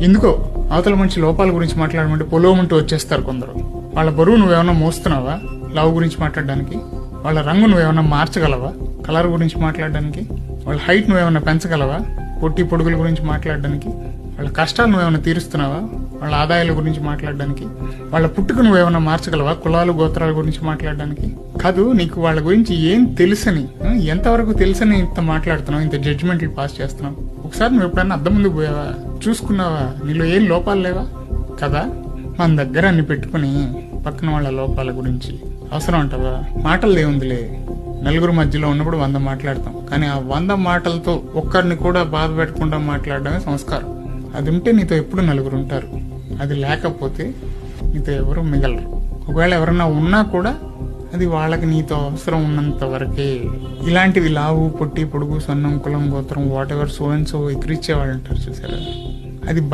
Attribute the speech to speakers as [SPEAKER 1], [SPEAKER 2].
[SPEAKER 1] ఎందుకో అవతల మనిషి లోపాల గురించి మాట్లాడమంటే పొలోమంటూ వచ్చేస్తారు కొందరు. వాళ్ళ బరువు నువ్వేమన్నా మోస్తున్నావా లవ్ గురించి మాట్లాడడానికి? వాళ్ళ రంగు నువ్వేమన్నా మార్చగలవా కలర్ గురించి మాట్లాడడానికి? వాళ్ళ హైట్ నువ్వేమన్నా పెంచగలవా పొట్టి పొడుగుల గురించి మాట్లాడడానికి? వాళ్ళ కష్టాలు నువ్వేమన్నా తీరుస్తున్నావా వాళ్ళ ఆదాయాల గురించి మాట్లాడడానికి? వాళ్ళ పుట్టుక నువ్వేమన్నా మార్చగలవా కులాలు గోత్రాల గురించి మాట్లాడడానికి? కాదు, నీకు వాళ్ళ గురించి ఏం తెలుసని, ఎంతవరకు తెలుసని ఇంత మాట్లాడుతున్నావు, ఇంత జడ్జిమెంట్లు పాస్ చేస్తున్నావు? ఒకసారి నువ్వు ఎప్పుడన్నా అద్దం ముందుకు పోయావా? చూసుకున్నావా? నీలో ఏం లోపాలు లేవా? కదా, మన దగ్గర అన్ని పెట్టుకుని పక్కన వాళ్ళ లోపాల గురించి అవసరం అంటావా? మాటలు ఏముందిలే, నలుగురు మధ్యలో ఉన్నప్పుడు 100 మాట్లాడతాం, కానీ ఆ 100 మాటలతో ఒక్కరిని కూడా బాధ పెట్టకుండా మాట్లాడడమే సంస్కారం. అది ఉంటే నీతో ఎప్పుడు నలుగురు ఉంటారు, అది లేకపోతే నీతో ఎవరు మిగలరు. ఒకవేళ ఎవరన్నా ఉన్నా కూడా అది వాళ్ళకి నీతో అవసరం ఉన్నంత వరకే. ఇలాంటివి లావు పొట్టి పొడుగు సన్నం కులం గోత్రం whatever so and so ఎక్కిరిచ్చేవాళ్ళు అంటారు చూసారా, అది